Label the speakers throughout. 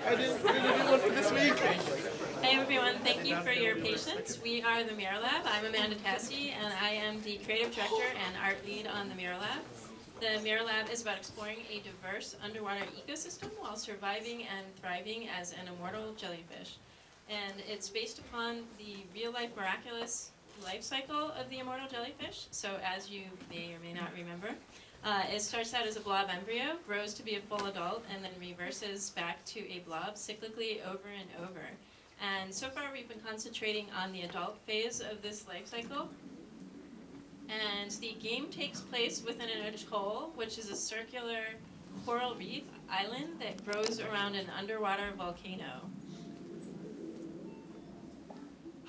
Speaker 1: I didn't do one for this week.
Speaker 2: Hey everyone, thank you for your patience. We are the Miralab. I'm Amanda Tassi, and I am the creative director and art lead on the Miralab. The Miralab is about exploring a diverse underwater ecosystem while surviving and thriving as an immortal jellyfish. And it's based upon the real-life miraculous life cycle of the immortal jellyfish. So as you may or may not remember, it starts out as a blob embryo, grows to be a full adult, and then reverses back to a blob cyclically over and over. And so far we've been concentrating on the adult phase of this life cycle. And the game takes place within an atoll, which is a circular coral reef island that grows around an underwater volcano.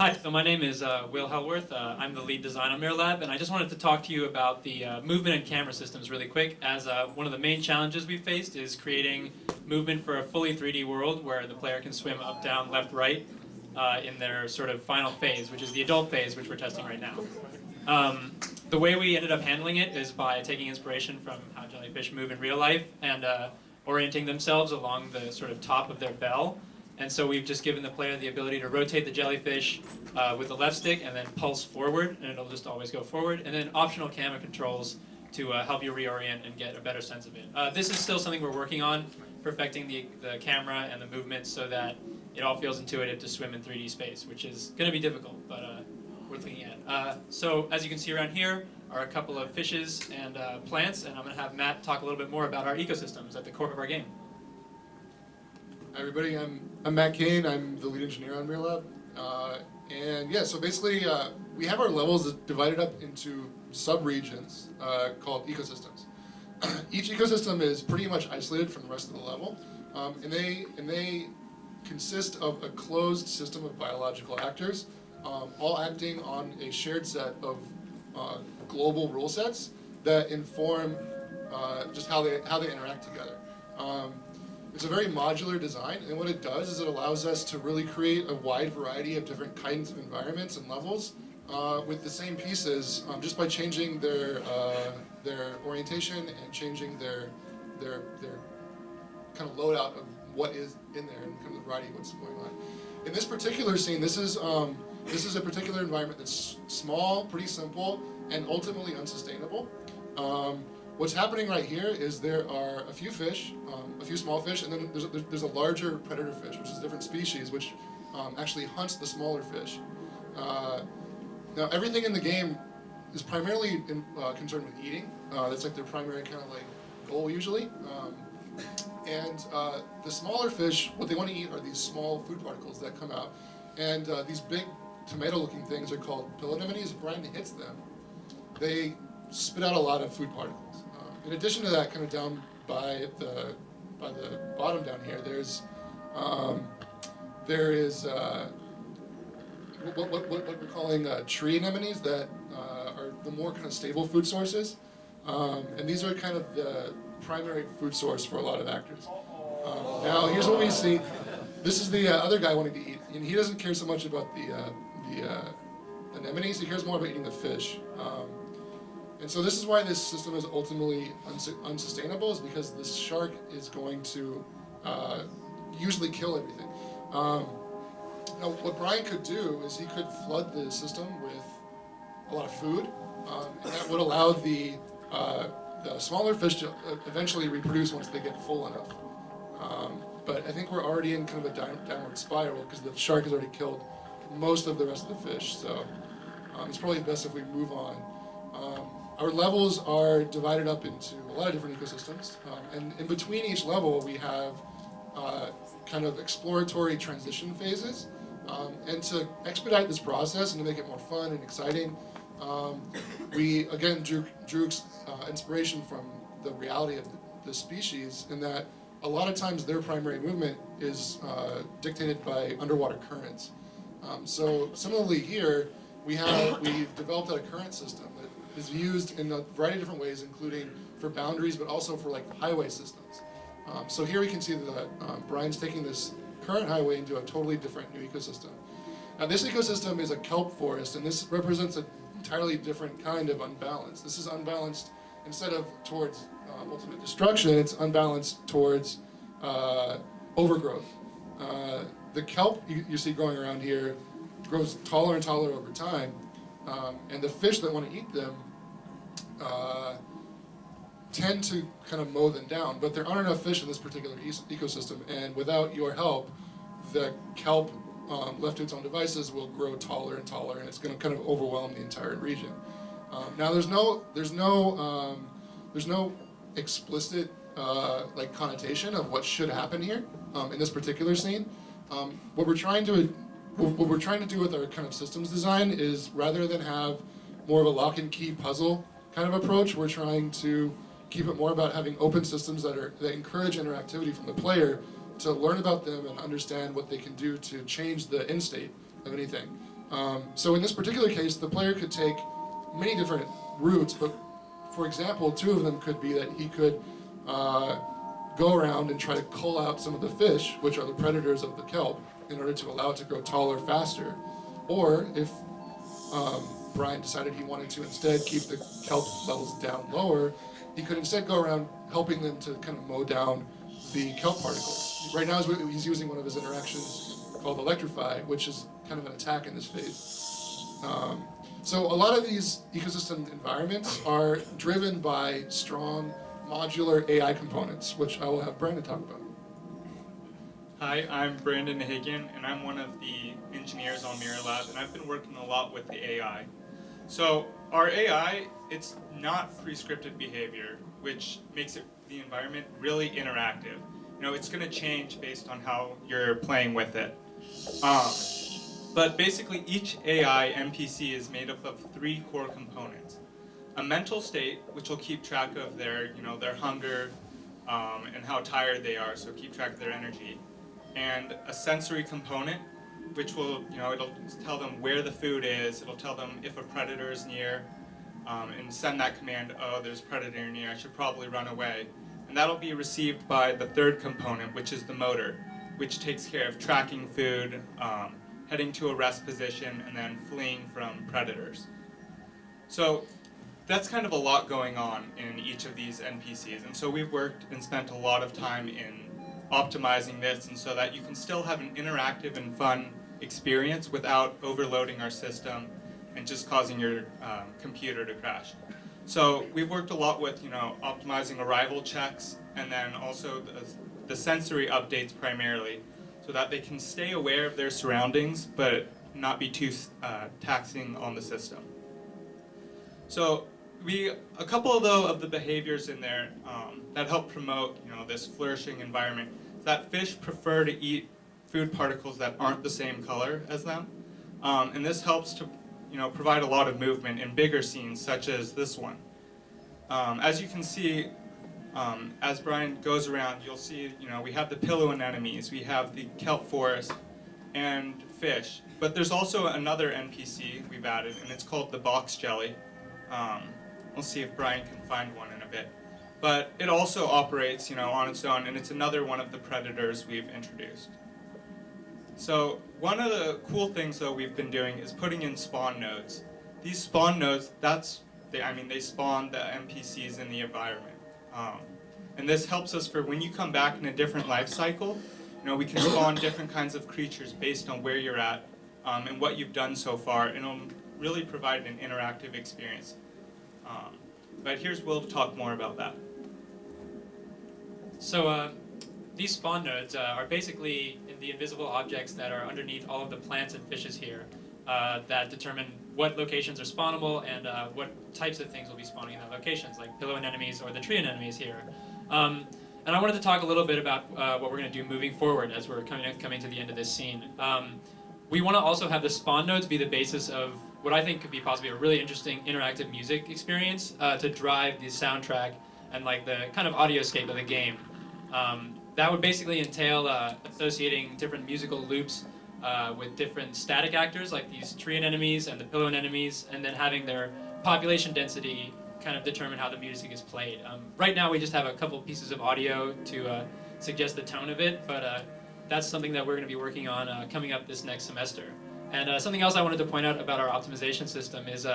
Speaker 3: Hi, so my name is Will Hellworth. I'm the lead designer on Miralab, and I just wanted to talk to you about the movement and camera systems really quick, as one of the main challenges we've faced is creating movement for a fully 3D world where the player can swim up, down, left, right in their sort of final phase, which is the adult phase, which we're testing right now. The way we ended up handling it is by taking inspiration from how jellyfish move in real life and orienting themselves along the sort of top of their bell. And so we've just given the player the ability to rotate the jellyfish with the left stick and then pulse forward, and it'll just always go forward. And then optional camera controls to help you reorient and get a better sense of it. This is still something we're working on, perfecting the camera and the movement so that it all feels intuitive to swim in 3D space, which is going to be difficult, but we're looking at. So as you can see around here are a couple of fishes and plants, and I'm going to have Matt talk a little bit more about our ecosystems at the core of our game.
Speaker 1: Hi everybody, I'm Matt Kane. I'm the lead engineer on Miralab. And yeah, so basically we have our levels divided up into sub-regions called ecosystems. Each ecosystem is pretty much isolated from the rest of the level, and they consist of a closed system of biological actors, all acting on a shared set of global rule sets that inform just how they interact together. It's a very modular design, and what it does is it allows us to really create a wide variety of different kinds of environments and levels with the same pieces, just by changing their orientation and changing their kind of loadout of what is in there and kind of the variety of what's going on. In this particular scene, this is a particular environment that's small, pretty simple, and ultimately unsustainable. What's happening right here is there are a few fish, a few small fish, and then there's a larger predator fish, which is a different species, which actually hunts the smaller fish. Now, everything in the game is primarily concerned with eating. That's like their primary kind of like goal usually. And the smaller fish, what they want to eat are these small food particles that come out. And these big tomato-looking things are called pill anemones. If Brian hits them, they spit out a lot of food particles. In addition to that, kind of down by the bottom down here, there is what we're calling tree anemones that are the more kind of stable food sources, and these are kind of the primary food source for a lot of actors. Now, here's what we see. This is the other guy wanting to eat, and he doesn't care so much about the anemones. He cares more about eating the fish. And so this is why this system is ultimately unsustainable, is because this shark is going to usually kill everything. Now, what Brian could do is he could flood the system with a lot of food, and that would allow the smaller fish to eventually reproduce once they get full enough. But I think we're already in kind of a downward spiral because the shark has already killed most of the rest of the fish. So it's probably best if we move on. Our levels are divided up into a lot of different ecosystems, and in between each level we have kind of exploratory transition phases. And to expedite this process and to make it more fun and exciting, we again drew inspiration from the reality of the species, in that a lot of times their primary movement is dictated by underwater currents. So similarly here, we've developed a current system that is used in a variety of different ways, including for boundaries, but also for like highway systems. So here we can see that Brian's taking this current highway into a totally different new ecosystem. Now this ecosystem is a kelp forest, and this represents an entirely different kind of unbalance. This is unbalanced instead of towards ultimate destruction, it's unbalanced towards overgrowth. the kelp you see growing around here grows taller and taller over time, and the fish that want to eat them tend to kind of mow them down. But there aren't enough fish in this particular ecosystem, and without your help, the kelp left to its own devices will grow taller and taller, and it's going to kind of overwhelm the entire region. Now, there's no explicit like connotation of what should happen here in this particular scene. What we're trying to do with our kind of systems design is, rather than have more of a lock and key puzzle kind of approach, we're trying to keep it more about having open systems that encourage interactivity from the player to learn about them and understand what they can do to change the end state of anything. So in this particular case, the player could take many different routes, but for example, two of them could be that he could go around and try to cull out some of the fish, which are the predators of the kelp, in order to allow it to grow taller faster. Or if Brian decided he wanted to instead keep the kelp levels down lower, he could instead go around helping them to kind of mow down the kelp particles. Right now he's using one of his interactions called Electrify, which is kind of an attack in this phase. So a lot of these ecosystem environments are driven by strong modular AI components, which I will have Brandon talk about.
Speaker 4: Hi, I'm Brandon Hagan, and I'm one of the engineers on Miralab, and I've been working a lot with the AI. So our AI, it's not prescriptive behavior, which makes the environment really interactive. You know, it's going to change based on how you're playing with it. But basically, each AI NPC is made up of 3 core components. A mental state, which will keep track of their hunger and how tired they are, so keep track of their energy. And a sensory component, which will, it'll tell them where the food is, it'll tell them if a predator is near, and send that command, oh, there's a predator near, I should probably run away. And that'll be received by the 3rd component, which is the motor, which takes care of tracking food, heading to a rest position, and then fleeing from predators. So that's kind of a lot going on in each of these NPCs, and so we've worked and spent a lot of time in optimizing this, and so that you can still have an interactive and fun experience without overloading our system and just causing your computer to crash. So we've worked a lot with optimizing arrival checks, and then also the sensory updates primarily, so that they can stay aware of their surroundings but not be too taxing on the system. So a couple of the behaviors in there that help promote this flourishing environment is that fish prefer to eat food particles that aren't the same color as them, and this helps to provide a lot of movement in bigger scenes such as this one. As you can see, as Brian goes around, you'll see we have the pillow anemones, we have the kelp forest, and fish. But there's also another NPC we've added, and it's called the box jelly. We'll see if Brian can find one in a bit. But it also operates, on its own, and it's another one of the predators we've introduced. So one of the cool things, though, we've been doing is putting in spawn nodes. These spawn nodes, they spawn the NPCs in the environment. And this helps us for when you come back in a different life cycle, we can spawn different kinds of creatures based on where you're at and what you've done so far, and it'll really provide an interactive experience. But here's Will to talk more about that.
Speaker 3: So these spawn nodes are basically the invisible objects that are underneath all of the plants and fishes here that determine what locations are spawnable and what types of things will be spawning in that locations, like pillow anemones or the tree anemones here. And I wanted to talk a little bit about what we're going to do moving forward as we're coming to the end of this scene. We want to also have the spawn nodes be the basis of what I think could be possibly a really interesting interactive music experience to drive the soundtrack and like the kind of audioscape of the game. That would basically entail associating different musical loops with different static actors like these tree anemones and the pillow anemones, and then having their population density kind of determine how the music is played. Right now we just have a couple pieces of audio to suggest the tone of it, but that's something that we're going to be working on coming up this next semester. And something else I wanted to point out about our optimization system is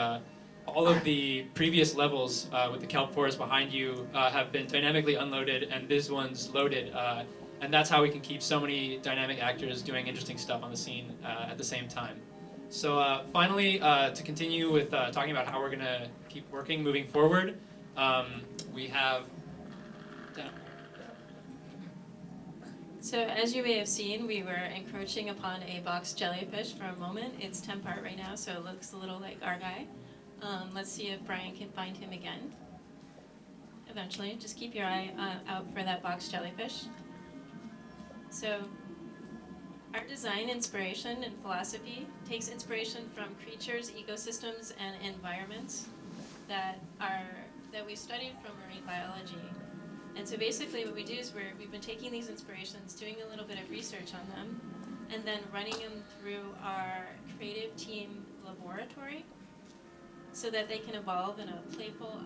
Speaker 3: all of the previous levels with the kelp forest behind you have been dynamically unloaded, and this one's loaded. And that's how we can keep so many dynamic actors doing interesting stuff on the scene at the same time. So finally, to continue with talking about how we're going to keep working moving forward, we have...
Speaker 2: So as you may have seen, we were encroaching upon a box jellyfish for a moment. It's 10 part right now, so it looks a little like our guy. Let's see if Brian can find him again. Eventually, just keep your eye out for that box jellyfish. So our design inspiration and philosophy takes inspiration from creatures, ecosystems, and environments that we studied from marine biology. And so basically what we do is we've been taking these inspirations, doing a little bit of research on them, and then running them through our creative team laboratory so that they can evolve in a playful,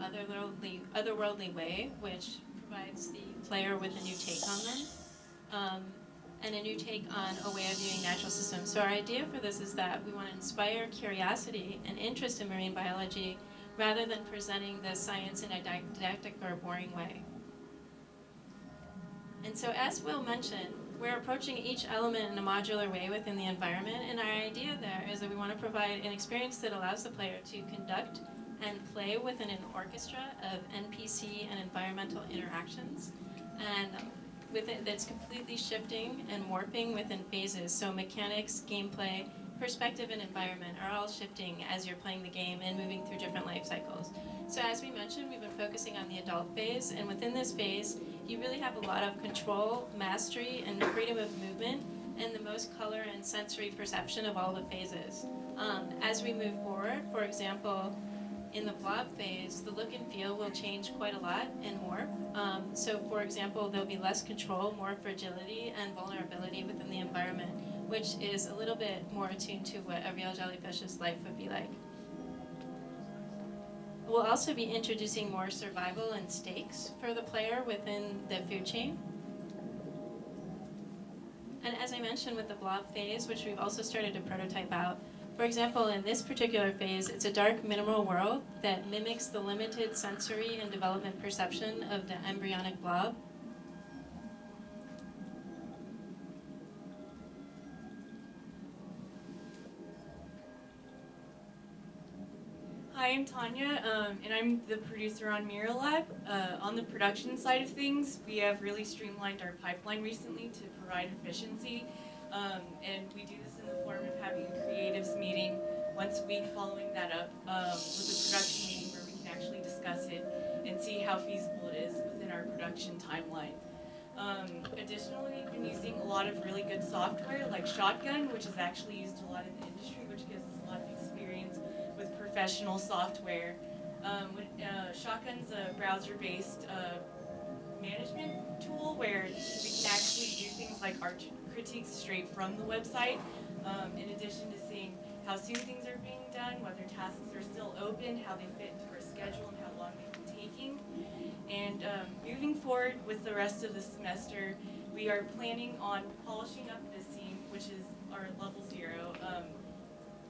Speaker 2: otherworldly way, which provides the player with a new take on them, and a new take on a way of viewing natural systems. So our idea for this is that we want to inspire curiosity and interest in marine biology rather than presenting the science in a didactic or boring way. And so as Will mentioned, we're approaching each element in a modular way within the environment, and our idea there is that we want to provide an experience that allows the player to conduct and play within an orchestra of NPC and environmental interactions, and that's completely shifting and morphing within phases. So mechanics, gameplay, perspective, and environment are all shifting as you're playing the game and moving through different life cycles. So as we mentioned, we've been focusing on the adult phase, and within this phase, you really have a lot of control, mastery, and freedom of movement, and the most color and sensory perception of all the phases. As we move forward, for example, in the blob phase, the look and feel will change quite a lot and morph. So for example, there'll be less control, more fragility, and vulnerability within the environment, which is a little bit more attuned to what a real jellyfish's life would be like. We'll also be introducing more survival and stakes for the player within the food chain. And as I mentioned with the blob phase, which we've also started to prototype out, for example, in this particular phase, it's a dark mineral world that mimics the limited sensory and development perception of the embryonic blob.
Speaker 5: Hi, I'm Tanya, and I'm the producer on Miralab. On the production side of things, we have really streamlined our pipeline recently to provide efficiency, and we do this in the form of having a creatives meeting once a week, following that up with a production meeting where we can actually discuss it and see how feasible it is within our production timeline. Additionally, we've been using a lot of really good software like Shotgun, which is actually used a lot in the industry, which gives us a lot of experience with professional software. Shotgun's a browser-based management tool where we can actually do things like art critiques straight from the website, in addition to seeing how soon things are being done, whether tasks are still open, how they fit into our schedule, and how long they've been taking. And moving forward with the rest of the semester, we are planning on polishing up this scene, which is our level 0,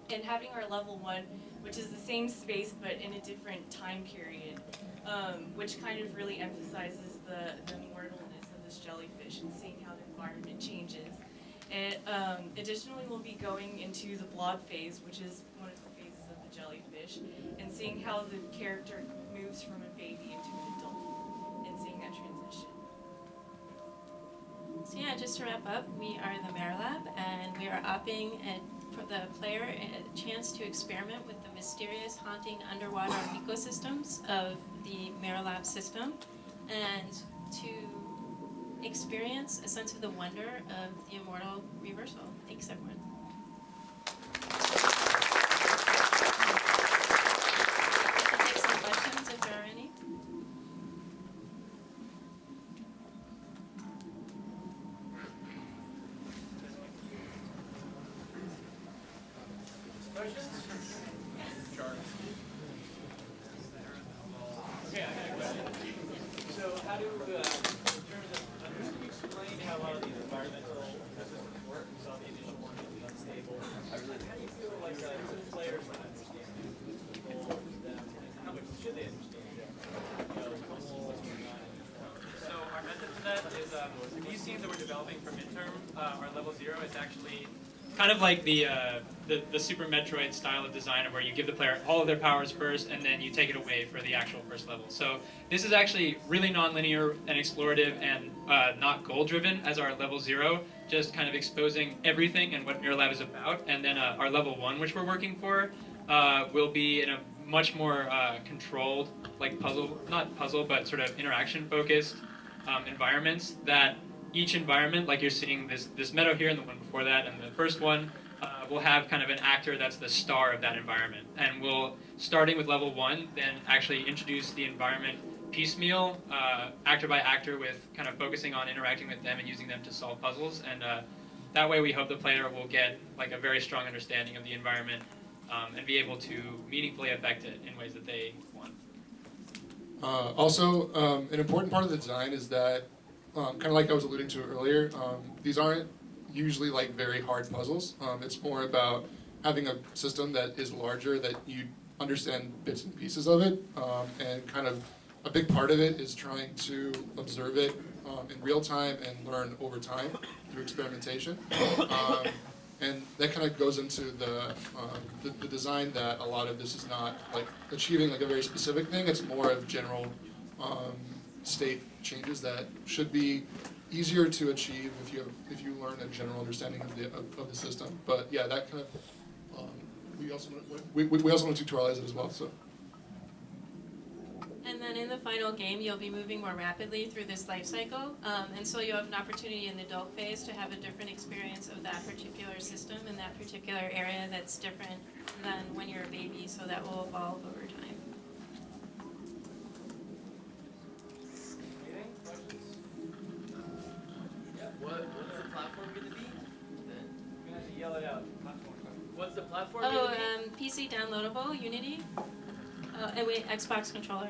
Speaker 5: and having our level 1, which is the same space but in a different time period, which kind of really emphasizes the immortalness of this jellyfish and seeing how the environment changes. And additionally, we'll be going into the blob phase, which is one of the phases of the jellyfish, and seeing how the character moves from a baby into an adult, and seeing that transition.
Speaker 2: So yeah, just to wrap up, we are the Miralab, and we are offering the player a chance to experiment with the mysterious, haunting underwater ecosystems of the Miralab system, and to experience a sense of the wonder of the immortal reversal. Thanks, everyone. We can take some questions if there are any.
Speaker 6: Okay, I got a question. So how do, in terms of, can you explain how a lot of these environmental systems work? We saw the initial one was unstable. How do you feel like the players understand the goal of them, and how much should they understand?
Speaker 3: So our method for that is these scenes that we're developing midterm, our level 0, is actually kind of like the Super Metroid style of design, of where you give the player all of their powers first, and then you take it away for the actual first level. So this is actually really non-linear and explorative, and not goal-driven as our level 0, just kind of exposing everything and what Miralab is about. And then our level 1, which we're working for, will be in a much more controlled, like not puzzle, but sort of interaction-focused environments, that each environment, like you're seeing this meadow here and the one before that and the first one, will have kind of an actor that's the star of that environment. And we'll, starting with level 1, then actually introduce the environment piecemeal, actor by actor, with kind of focusing on interacting with them and using them to solve puzzles. And that way we hope the player will get like a very strong understanding of the environment, and be able to meaningfully affect it in ways that they want.
Speaker 1: Also, an important part of the design is that, kind of like I was alluding to earlier, these aren't usually like very hard puzzles. It's more about having a system that is larger, that you understand bits and pieces of it, and kind of a big part of it is trying to observe it in real time and learn over time through experimentation. And that kind of goes into the design, that a lot of this is not like achieving like a very specific thing. It's more of general state changes that should be easier to achieve if you learn a general understanding of the system. But yeah, that kind of we also want to tutorialize it as well. So.
Speaker 2: And then in the final game, you'll be moving more rapidly through this life cycle, and so you have an opportunity in the adult phase to have a different experience of that particular system in that particular area that's different than when you're a baby, so that will evolve over time.
Speaker 6: Anything? Questions? Yeah. What's the platform gonna be? You're gonna have to yell it out. Platform. What's the platform
Speaker 2: Oh,
Speaker 6: gonna be?
Speaker 2: PC downloadable, Unity. Oh, and wait, Xbox controller.